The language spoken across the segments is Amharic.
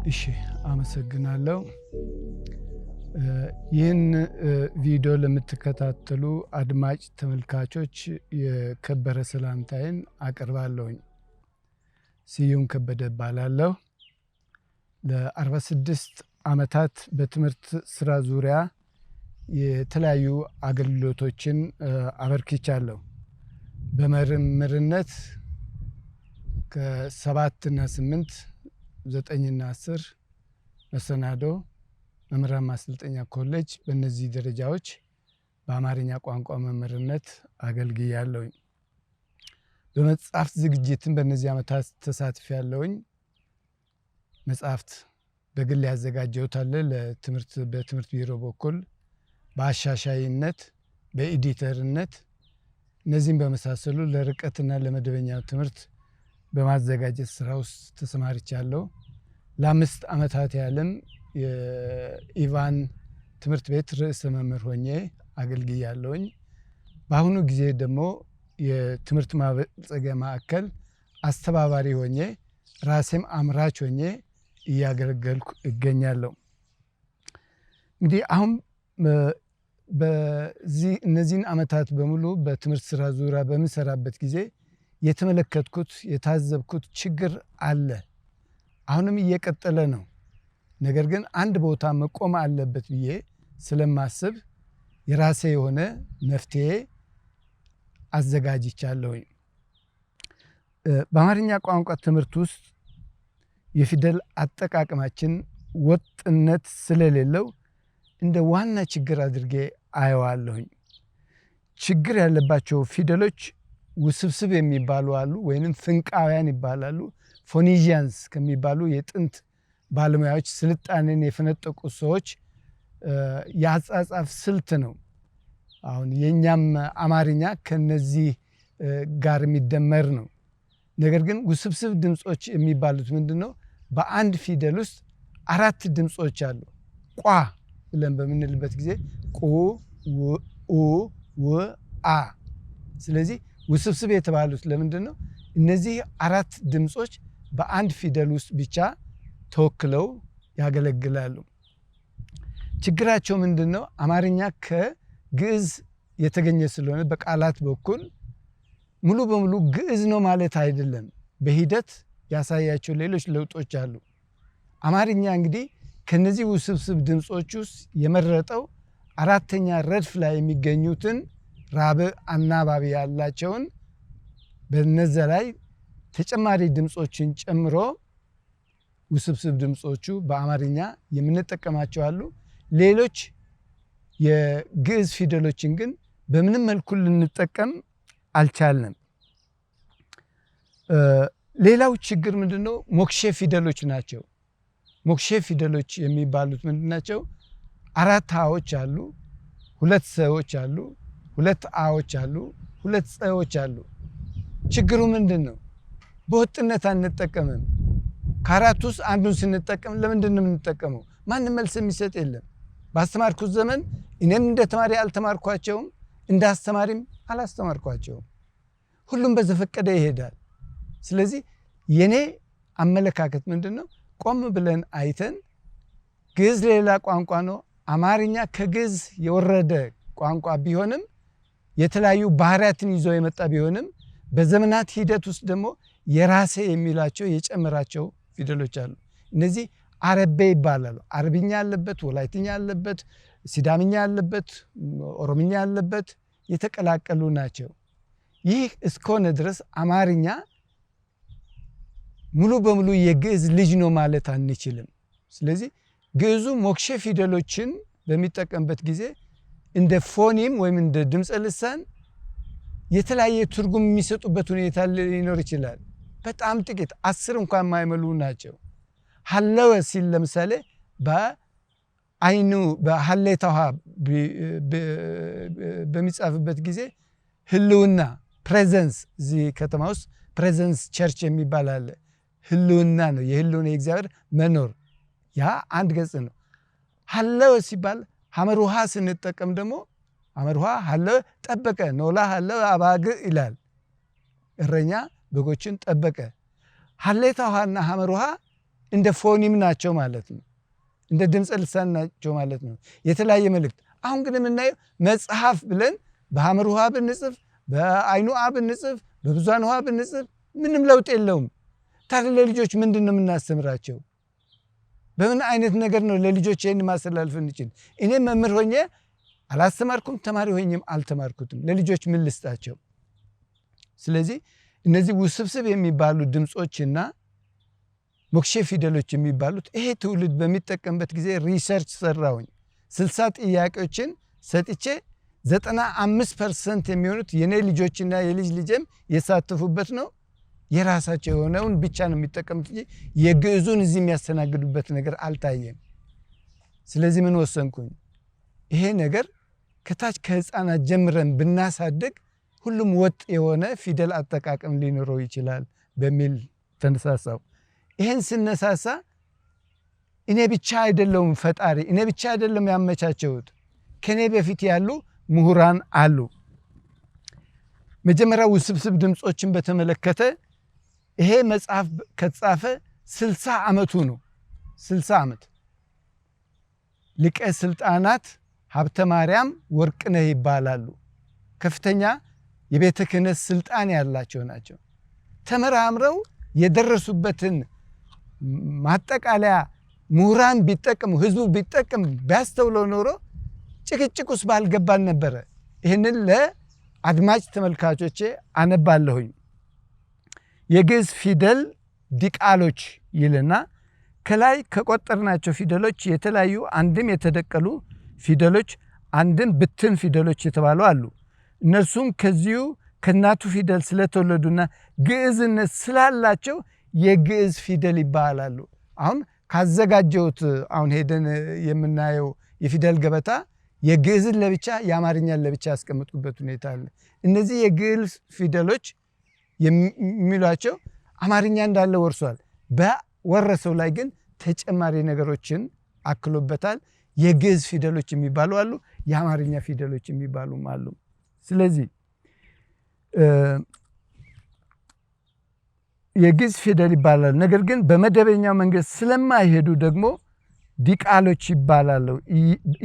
እሺ አመሰግናለሁ። ይህን ቪዲዮ ለምትከታተሉ አድማጭ ተመልካቾች የከበረ ሰላምታዬን አቀርባለሁኝ። ስዩም ከበደ እባላለሁ። ለ46 ዓመታት በትምህርት ስራ ዙሪያ የተለያዩ አገልግሎቶችን አበርክቻለሁ። በመምህርነት ከ7 እና 8 9 እና 10 መሰናዶ መምህራን ማሰልጠኛ ኮሌጅ በእነዚህ ደረጃዎች በአማርኛ ቋንቋ መምህርነት አገልግያለሁኝ። በመጽሐፍት ዝግጅትም በእነዚህ ዓመታት ተሳትፌያለሁኝ። መጽሐፍት በግል ያዘጋጀሁት አለ በትምህርት ቢሮ በኩል በአሻሻይነት በኤዲተርነት እነዚህን በመሳሰሉ ለርቀትና ለመደበኛ ትምህርት በማዘጋጀት ስራ ውስጥ ተሰማርቻለሁ። ለ5 ዓመታት ያህልም የኢቫን ትምህርት ቤት ርዕሰ መምህር ሆኜ አገልግያለሁኝ። በአሁኑ ጊዜ ደግሞ የትምህርት ማበልጸጊያ ማዕከል አስተባባሪ ሆኜ ራሴም አምራች ሆኜ እያገለገልኩ እገኛለሁ። እንግዲህ አሁን እነዚህን ዓመታት በሙሉ በትምህርት ስራ ዙሪያ በምሰራበት ጊዜ የተመለከትኩት የታዘብኩት ችግር አለ። አሁንም እየቀጠለ ነው። ነገር ግን አንድ ቦታ መቆም አለበት ብዬ ስለማስብ የራሴ የሆነ መፍትሄ አዘጋጅቻለሁኝ። በአማርኛ ቋንቋ ትምህርት ውስጥ የፊደል አጠቃቀማችን ወጥነት ስለሌለው እንደ ዋና ችግር አድርጌ አየዋለሁኝ። ችግር ያለባቸው ፊደሎች ውስብስብ የሚባሉ አሉ፣ ወይንም ፍንቃውያን ይባላሉ። ፎኒዥያንስ ከሚባሉ የጥንት ባለሙያዎች ስልጣኔን የፈነጠቁ ሰዎች የአጻጻፍ ስልት ነው። አሁን የኛም አማርኛ ከነዚህ ጋር የሚደመር ነው። ነገር ግን ውስብስብ ድምጾች የሚባሉት ምንድነው? በአንድ ፊደል ውስጥ 4 ድምጾች አሉ። ቋ ብለን በምንልበት ጊዜ ቁ፣ ኡ፣ ው፣ አ። ስለዚህ ውስብስብ የተባሉት ለምንድነው? እነዚህ 4 ድምጾች በአንድ ፊደል ውስጥ ብቻ ተወክለው ያገለግላሉ። ችግራቸው ምንድነው? አማርኛ ከግዕዝ የተገኘ ስለሆነ በቃላት በኩል ሙሉ በሙሉ ግዕዝ ነው ማለት አይደለም። በሂደት ያሳያቸው ሌሎች ለውጦች አሉ። አማርኛ እንግዲህ ከነዚህ ውስብስብ ድምጾች ውስጥ የመረጠው 4ኛ ረድፍ ላይ የሚገኙትን ራብዕ አናባቢ ያላቸውን በነዚያ ላይ ተጨማሪ ድምጾችን ጨምሮ ውስብስብ ድምጾቹ በአማርኛ የምንጠቀማቸው አሉ። ሌሎች የግዕዝ ፊደሎችን ግን በምንም መልኩ ልንጠቀም አልቻልንም። ሌላው ችግር ምንድነው? ሞክሼ ፊደሎች ናቸው። ሞክሼ ፊደሎች የሚባሉት ምንድናቸው? 4 ሀዎች አሉ፣ 2 ሰዎች አሉ፣ 2 አዎች አሉ፣ 2 ጸዎች አሉ። ችግሩ ምንድነው? በወጥነት አንጠቀምም። ከአራቱ ውስጥ አንዱን ስንጠቀም ለምንድን ነው የምንጠቀመው? ማንም መልስ የሚሰጥ የለም። ባስተማርኩት ዘመን እኔም እንደ ተማሪ አልተማርኳቸውም፣ እንደ አስተማሪም አላስተማርኳቸውም። ሁሉም በዘፈቀደ ይሄዳል። ስለዚህ የኔ አመለካከት ምንድነው? ቆም ብለን አይተን ግዕዝ ሌላ ቋንቋ ነው። አማርኛ ከግዕዝ የወረደ ቋንቋ ቢሆንም የተለያዩ ባህሪያትን ይዞ የመጣ ቢሆንም በዘመናት ሂደት ውስጥ ደግሞ የራሴ የሚላቸው የጨመራቸው ፊደሎች አሉ። እነዚህ አረቤ ይባላሉ። አረብኛ ያለበት፣ ወላይትኛ ያለበት፣ ሲዳምኛ ያለበት፣ ኦሮምኛ ያለበት የተቀላቀሉ ናቸው። ይህ እስከሆነ ድረስ አማርኛ ሙሉ በሙሉ የግዕዝ ልጅ ነው ማለት አንችልም። ስለዚህ ግዕዙ ሞክሼ ፊደሎችን በሚጠቀምበት ጊዜ እንደ ፎኒም ወይም እንደ ድምፀ ልሳን የተለያየ ትርጉም የሚሰጡበት ሁኔታ ሊኖር ይችላል። በጣም ጥቂት 10 እንኳን የማይሞሉ ናቸው። ሀለወ ሲል ለምሳሌ በአይኑ በሀሌታ ውሃ በሚጻፍበት ጊዜ ህልውና ፕሬዘንስ፣ እዚህ ከተማ ውስጥ ፕሬዘንስ ቸርች የሚባል አለ። ህልውና ነው፣ የህልውና የእግዚአብሔር መኖር። ያ አንድ ገጽ ነው። ሀለወ ሲባል ሐመር ውሃ ስንጠቀም ደግሞ ሐመር ውሃ ሀለወ ጠበቀ፣ ኖላ ሀለወ አባግዕ ይላል። እረኛ በጎችን ጠበቀ። ሀሌታ ውሃና ሐመር ውሃ እንደ ፎኒም ናቸው ማለት ነው። እንደ ድምፀ ልሳን ናቸው ማለት ነው። የተለያየ መልእክት። አሁን ግን የምናየው መጽሐፍ ብለን በሐመር ውሃ ብንጽፍ፣ በአይኑ አ ብንጽፍ፣ በብዙኃን ውሃ ብንጽፍ ምንም ለውጥ የለውም። ታዲያ ለልጆች ምንድን ነው የምናስተምራቸው? በምን አይነት ነገር ነው ለልጆች ይህን ማስተላለፍ እንችል? እኔ መምህር ሆኜ አላስተማርኩም፣ ተማሪ ሆኜም አልተማርኩትም። ለልጆች ምን ልስጣቸው? ስለዚህ እነዚህ ውስብስብ የሚባሉ ድምፆችና ሞክሼ ፊደሎች የሚባሉት ይሄ ትውልድ በሚጠቀምበት ጊዜ ሪሰርች ሰራሁኝ። 60 ጥያቄዎችን ሰጥቼ 95% የሚሆኑት የኔ ልጆችና የልጅ ልጅም የሳተፉበት ነው። የራሳቸው የሆነውን ብቻ ነው የሚጠቀሙት እንጂ የግዕዙን እዚህ የሚያስተናግዱበት ነገር አልታየም። ስለዚህ ምን ወሰንኩኝ? ይሄ ነገር ከታች ከህፃናት ጀምረን ብናሳድግ ሁሉም ወጥ የሆነ ፊደል አጠቃቀም ሊኖረው ይችላል በሚል ተነሳሳው። ይህን ስነሳሳ እኔ ብቻ አይደለሁም ፈጣሪ፣ እኔ ብቻ አይደለም ያመቻቸውት፣ ከኔ በፊት ያሉ ምሁራን አሉ። መጀመሪያ ውስብስብ ድምፆችን በተመለከተ ይሄ መጽሐፍ ከተጻፈ 60 ዓመቱ ነው። 60 ዓመት ሊቀ ስልጣናት ሀብተ ማርያም ወርቅነህ ይባላሉ። ከፍተኛ የቤተ ክህነት ስልጣን ያላቸው ናቸው። ተመራምረው የደረሱበትን ማጠቃለያ ምሁራን ቢጠቀሙ፣ ህዝቡ ቢጠቀም ቢያስተውለው ኖሮ ጭቅጭቅ ውስጥ ባልገባን ነበረ። ይህንን ለአድማጭ ተመልካቾቼ አነባለሁኝ። የግዕዝ ፊደል ዲቃሎች ይልና ከላይ ከቆጠርናቸው ፊደሎች የተለያዩ አንድም የተደቀሉ ፊደሎች አንድም ብትን ፊደሎች የተባሉ አሉ። እነርሱም ከዚሁ ከእናቱ ፊደል ስለተወለዱና ግዕዝነት ስላላቸው የግዕዝ ፊደል ይባላሉ። አሁን ካዘጋጀሁት አሁን ሄደን የምናየው የፊደል ገበታ የግዕዝን ለብቻ የአማርኛን ለብቻ ያስቀምጡበት ሁኔታ አለ። እነዚህ የግዕዝ ፊደሎች የሚሏቸው አማርኛ እንዳለ ወርሷል። በወረሰው ላይ ግን ተጨማሪ ነገሮችን አክሎበታል። የግዕዝ ፊደሎች የሚባሉ አሉ፣ የአማርኛ ፊደሎች የሚባሉም አሉ። ስለዚህ የግዕዝ ፊደል ይባላል። ነገር ግን በመደበኛው መንገድ ስለማይሄዱ ደግሞ ዲቃሎች ይባላሉ።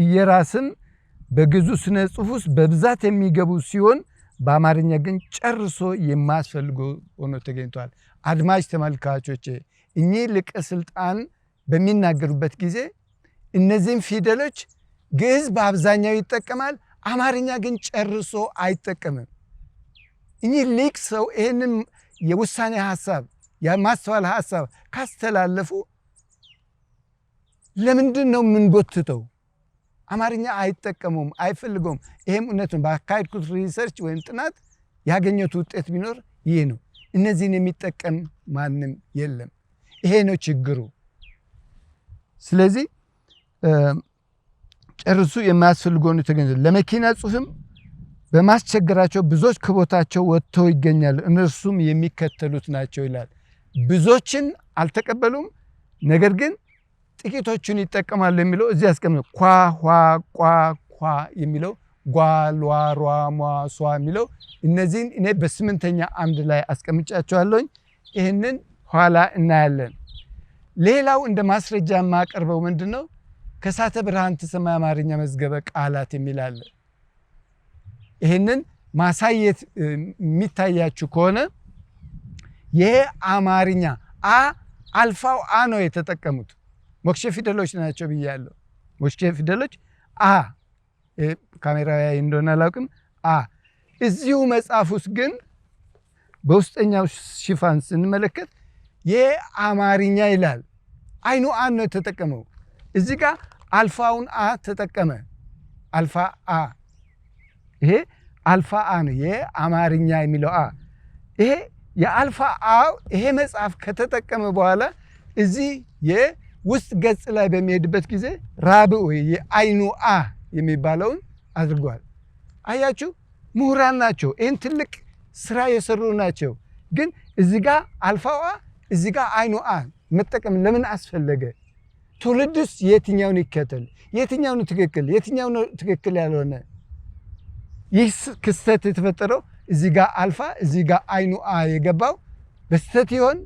እየራስም በግዕዙ ስነ ጽሑፍ ውስጥ በብዛት የሚገቡ ሲሆን በአማርኛ ግን ጨርሶ የማያስፈልጉ ሆኖ ተገኝቷል። አድማጭ ተመልካቾቼ እኚህ ሊቀ ስልጣን በሚናገሩበት ጊዜ እነዚህም ፊደሎች ግዕዝ በአብዛኛው ይጠቀማል፣ አማርኛ ግን ጨርሶ አይጠቀምም። እኚህ ሊቅ ሰው ይህንን የውሳኔ ሀሳብ የማስተዋል ሀሳብ ካስተላለፉ ለምንድን ነው የምንጎትተው? አማርኛ አይጠቀሙም፣ አይፈልገውም። ይህም እውነት ነው። ባካሄድኩት ሪሰርች ወይም ጥናት ያገኘሁት ውጤት ቢኖር ይህ ነው። እነዚህን የሚጠቀም ማንም የለም። ይሄ ነው ችግሩ። ስለዚህ ጨርሱ የማያስፈልገውን ተገንዘብ። ለመኪና ጽሑፍም በማስቸገራቸው ብዙዎች ከቦታቸው ወጥተው ይገኛሉ። እነርሱም የሚከተሉት ናቸው ይላል። ብዙዎችን አልተቀበሉም፣ ነገር ግን ጥቂቶቹን ይጠቀማሉ የሚለው እዚህ ያስቀምጠው። ኳ፣ ኋ፣ ቋ፣ ኳ የሚለው ጓ፣ ሏ፣ ሯ፣ ሟ፣ ሷ የሚለው እነዚህን እኔ በ8ኛ አምድ ላይ አስቀምጫቸዋለሁኝ። ይህንን ኋላ እናያለን። ሌላው እንደ ማስረጃ የማቀርበው ምንድን ነው? ከሳተ ብርሃን ተሰማ አማርኛ መዝገበ ቃላት የሚል አለ። ይህንን ማሳየት የሚታያችሁ ከሆነ የአማርኛ አልፋው አ ነው የተጠቀሙት። ሞክሼ ፊደሎች ናቸው ብያለሁ። ሞክሼ ፊደሎች ካሜራ ያይ እንደሆነ አላውቅም። እዚሁ መጽሐፍ ውስጥ ግን በውስጠኛው ሽፋን ስንመለከት የአማርኛ ይላል። አይኑ አ ነው የተጠቀመው። እዚህ ጋር አልፋውን ተጠቀመ። አልፋ አ፣ ይሄ አልፋ አ ነው የአማርኛ የሚለው ይሄ የአልፋ አ ይሄ መጽሐፍ ከተጠቀመ በኋላ እዚህ የውስጥ ገጽ ላይ በሚሄድበት ጊዜ ራብዕ የአይኑ አ የሚባለውን አድርጓል። አያችሁ፣ ምሁራን ናቸው። ይህን ትልቅ ስራ የሰሩ ናቸው። ግን እዚህ ጋር አልፋው አ፣ እዚህ ጋር አይኑ አ መጠቀም ለምን አስፈለገ? ትውልድስ የትኛውን ይከተል? የትኛውን ትክክል፣ የትኛውን ትክክል ያልሆነ? ይህ ክስተት የተፈጠረው እዚህ ጋር አልፋ እዚህ ጋር አይኑ አ የገባው በስተት ይሆን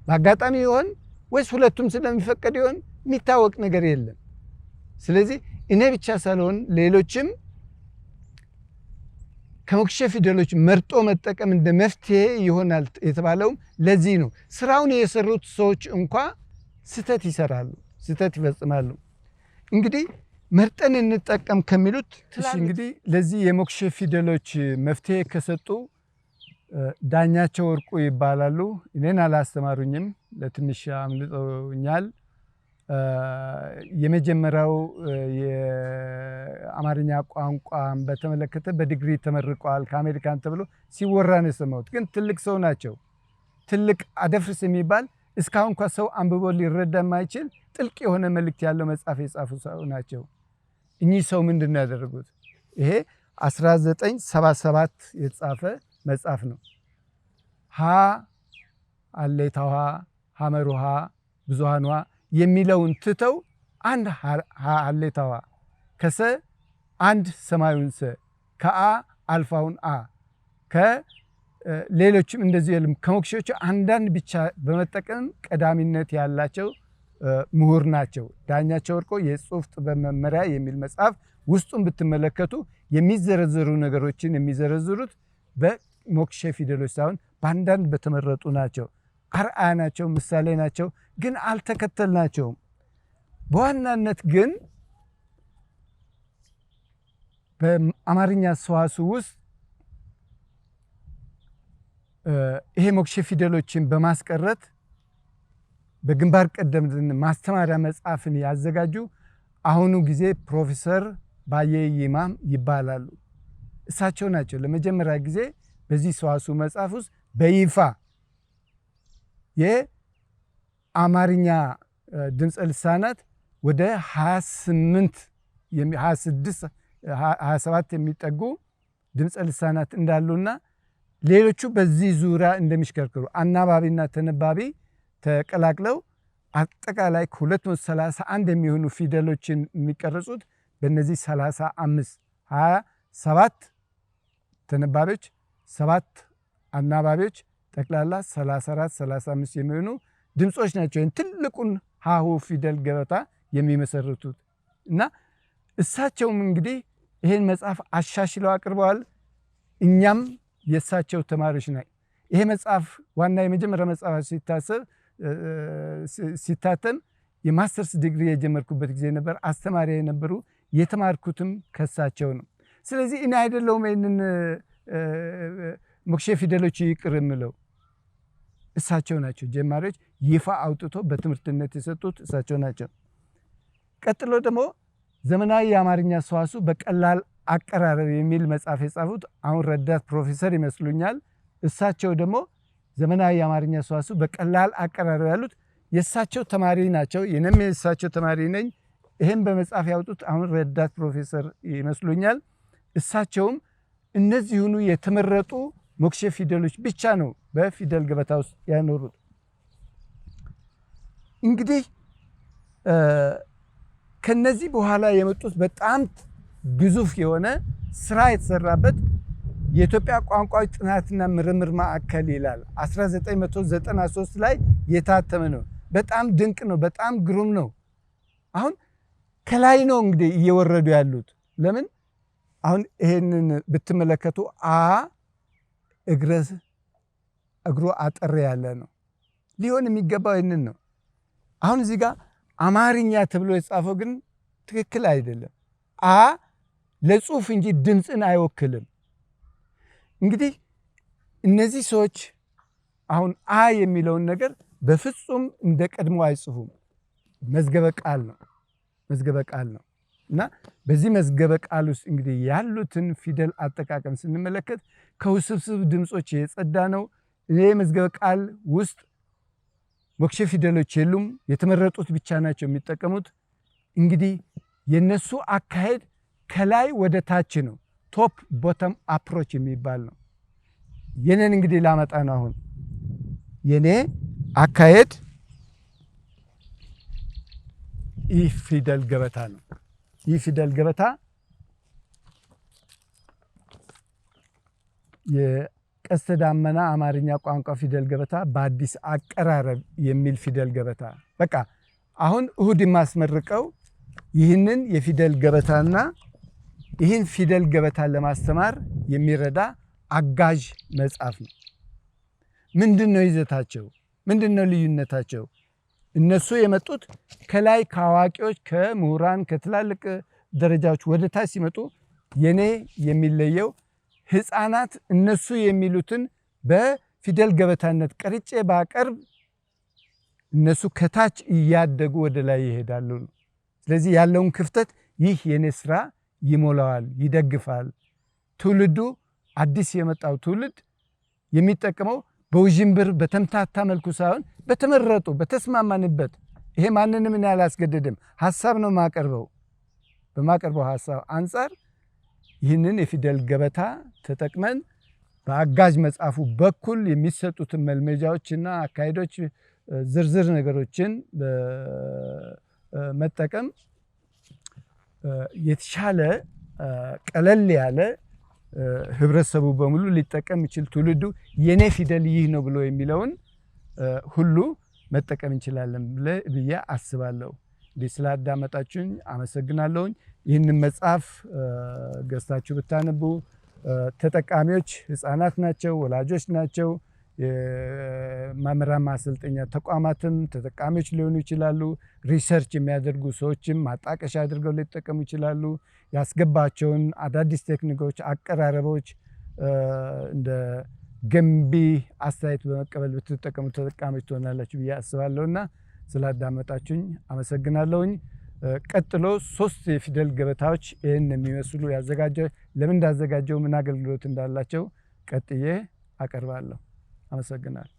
በአጋጣሚ ይሆን ወይስ ሁለቱም ስለሚፈቀድ ይሆን? የሚታወቅ ነገር የለም። ስለዚህ እኔ ብቻ ሳልሆን ሌሎችም ከሞክሼ ፊደሎች መርጦ መጠቀም እንደ መፍትሄ ይሆናል የተባለውም ለዚህ ነው። ስራውን የሰሩት ሰዎች እንኳ ስህተት ይሰራሉ፣ ስህተት ይፈጽማሉ። እንግዲህ መርጠን እንጠቀም ከሚሉት እንግዲህ ለዚህ የሞክሼ ፊደሎች መፍትሄ ከሰጡ ዳኛቸው ወርቁ ይባላሉ። እኔን አላስተማሩኝም፣ ለትንሽ አምልጦኛል። የመጀመሪያው የአማርኛ ቋንቋን በተመለከተ በዲግሪ ተመርቀዋል ከአሜሪካን ተብሎ ሲወራ ነው የሰማሁት። ግን ትልቅ ሰው ናቸው። ትልቅ አደፍርስ የሚባል እስካሁን እንኳ ሰው አንብቦ ሊረዳ የማይችል ጥልቅ የሆነ መልእክት ያለው መጽሐፍ የጻፉ ሰው ናቸው። እኚህ ሰው ምንድን ነው ያደረጉት? ይሄ 1977 የተጻፈ መጽሐፍ ነው። ሀ አሌታዋ ሐመሩሃ ብዙሃኗ የሚለውን ትተው አንድ ሀ አሌታዋ ከሰ አንድ ሰማዩን ሰ ከአ አልፋውን አ ከሌሎችም እንደዚህ የለም። ከሞክሼዎቹ አንዳንድ ብቻ በመጠቀም ቀዳሚነት ያላቸው ምሁር ናቸው። ዳኛቸው ወርቁ የጽሑፍ ጥበብ መመሪያ የሚል መጽሐፍ ውስጡን ብትመለከቱ የሚዘረዘሩ ነገሮችን የሚዘረዝሩት በሞክሼ ፊደሎች ሳይሆን በአንዳንድ በተመረጡ ናቸው። አርአያ ናቸው፣ ምሳሌ ናቸው፣ ግን አልተከተልናቸውም። በዋናነት ግን በአማርኛ ሰዋስው ውስጥ ይሄ ሞክሼ ፊደሎችን በማስቀረት በግንባር ቀደም ማስተማሪያ መጽሐፍን ያዘጋጁ አሁኑ ጊዜ ፕሮፌሰር ባየ ይማም ይባላሉ። እሳቸው ናቸው ለመጀመሪያ ጊዜ በዚህ ሰዋስው መጽሐፍ ውስጥ በይፋ የአማርኛ ድምፀ ልሳናት ወደ 27 የሚጠጉ ድምፀ ልሳናት እንዳሉና ሌሎቹ በዚህ ዙሪያ እንደሚሽከርከሩ አናባቢና ተነባቢ ተቀላቅለው አጠቃላይ 231 የሚሆኑ ፊደሎችን የሚቀረጹት በእነዚህ 27 ተነባቢዎች 7 አናባቢዎች ጠቅላላ 34-35 የሚሆኑ ድምፆች ናቸው ትልቁን ሀሁ ፊደል ገበታ የሚመሰርቱት። እና እሳቸውም እንግዲህ ይህን መጽሐፍ አሻሽለው አቅርበዋል። እኛም የእሳቸው ተማሪዎች ነን። ይሄ መጽሐፍ ዋና የመጀመሪያ መጽሐፍ ሲታተም የማስተርስ ዲግሪ የጀመርኩበት ጊዜ ነበር። አስተማሪ የነበሩ የተማርኩትም ከእሳቸው ነው። ስለዚህ እኔ አይደለሁም ይህንን ሞክሼ ፊደሎች ይቅር የምለው እሳቸው ናቸው። ጀማሪዎች ይፋ አውጥቶ በትምህርትነት የሰጡት እሳቸው ናቸው። ቀጥሎ ደግሞ ዘመናዊ የአማርኛ ሰዋስው በቀላል አቀራረብ የሚል መጽሐፍ የጻፉት አሁን ረዳት ፕሮፌሰር ይመስሉኛል። እሳቸው ደግሞ ዘመናዊ የአማርኛ ሰዋስው በቀላል አቀራረብ ያሉት የእሳቸው ተማሪ ናቸው። የኔም የእሳቸው ተማሪ ነኝ። ይህም በመጽሐፍ ያወጡት አሁን ረዳት ፕሮፌሰር ይመስሉኛል። እሳቸውም እነዚሁኑ የተመረጡ ሞክሼ ፊደሎች ብቻ ነው በፊደል ገበታ ውስጥ ያኖሩት። እንግዲህ ከነዚህ በኋላ የመጡት በጣም ግዙፍ የሆነ ስራ የተሰራበት የኢትዮጵያ ቋንቋዎች ጥናትና ምርምር ማዕከል ይላል 1993 ላይ የታተመ ነው። በጣም ድንቅ ነው። በጣም ግሩም ነው። አሁን ከላይ ነው እንግዲህ እየወረዱ ያሉት። ለምን አሁን ይሄንን ብትመለከቱ አ እግሩ አጠር ያለ ነው። ሊሆን የሚገባው ይህንን ነው። አሁን እዚህ ጋር አማርኛ ተብሎ የተጻፈው ግን ትክክል አይደለም። አ ለጽሁፍ እንጂ ድምፅን አይወክልም። እንግዲህ እነዚህ ሰዎች አሁን አ የሚለውን ነገር በፍጹም እንደ ቀድሞ አይጽፉም። መዝገበ ቃል ነው እና በዚህ መዝገበ ቃል ውስጥ እንግዲህ ያሉትን ፊደል አጠቃቀም ስንመለከት ከውስብስብ ድምፆች የጸዳ ነው። ይህ መዝገበ ቃል ውስጥ ሞክሼ ፊደሎች የሉም። የተመረጡት ብቻ ናቸው የሚጠቀሙት። እንግዲህ የነሱ አካሄድ ከላይ ወደ ታች ነው። ቶፕ ቦተም አፕሮች የሚባል ነው። የኔን እንግዲህ ላመጣ ነው። አሁን የኔ አካሄድ ይህ ፊደል ገበታ ነው። ይህ ፊደል ገበታ ቀስተ ዳመና አማርኛ ቋንቋ ፊደል ገበታ በአዲስ አቀራረብ የሚል ፊደል ገበታ በቃ አሁን እሁድ የማስመርቀው ይህንን የፊደል ገበታና ይህን ፊደል ገበታ ለማስተማር የሚረዳ አጋዥ መጽሐፍ ነው። ምንድነው ይዘታቸው? ምንድነው ልዩነታቸው? እነሱ የመጡት ከላይ ከአዋቂዎች ከምሁራን ከትላልቅ ደረጃዎች ወደ ታች ሲመጡ የኔ የሚለየው ህፃናት እነሱ የሚሉትን በፊደል ገበታነት ቀርጬ ባቀርብ እነሱ ከታች እያደጉ ወደ ላይ ይሄዳሉ። ስለዚህ ያለውን ክፍተት ይህ የኔ ስራ ይሞላዋል፣ ይደግፋል። ትውልዱ አዲስ የመጣው ትውልድ የሚጠቀመው በውዥንብር በተምታታ መልኩ ሳይሆን በተመረጡ በተስማማንበት ይሄ ማንንም እኔ አላስገድድም ሐሳብ ነው ማቀርበው በማቀርበው ሐሳብ አንፃር ይህንን የፊደል ገበታ ተጠቅመን በአጋዥ መጽሐፉ በኩል የሚሰጡትን መልመጃዎችና አካሄዶች ዝርዝር ነገሮችን መጠቀም የተሻለ ቀለል ያለ ህብረተሰቡ በሙሉ ሊጠቀም ይችል ትውልዱ የኔ ፊደል ይህ ነው ብሎ የሚለውን ሁሉ መጠቀም እንችላለን ብዬ አስባለሁ። ስላዳመጣችሁኝ አመሰግናለሁኝ። ይህንን መጽሐፍ ገዝታችሁ ብታነቡ ተጠቃሚዎች ህፃናት ናቸው፣ ወላጆች ናቸው፣ የመምህራን ማሰልጠኛ ተቋማትም ተጠቃሚዎች ሊሆኑ ይችላሉ። ሪሰርች የሚያደርጉ ሰዎችም ማጣቀሻ አድርገው ሊጠቀሙ ይችላሉ። ያስገባቸውን አዳዲስ ቴክኒኮች፣ አቀራረቦች እንደ ገንቢ አስተያየት በመቀበል ብትጠቀሙ ተጠቃሚዎች ትሆናላችሁ ብዬ አስባለሁና ስላዳመጣችሁኝ አመሰግናለሁኝ። ቀጥሎ 3 የፊደል ገበታዎች ይህን የሚመስሉ ለምን እንዳዘጋጀው ምን አገልግሎት እንዳላቸው ቀጥዬ አቀርባለሁ። አመሰግናለሁ።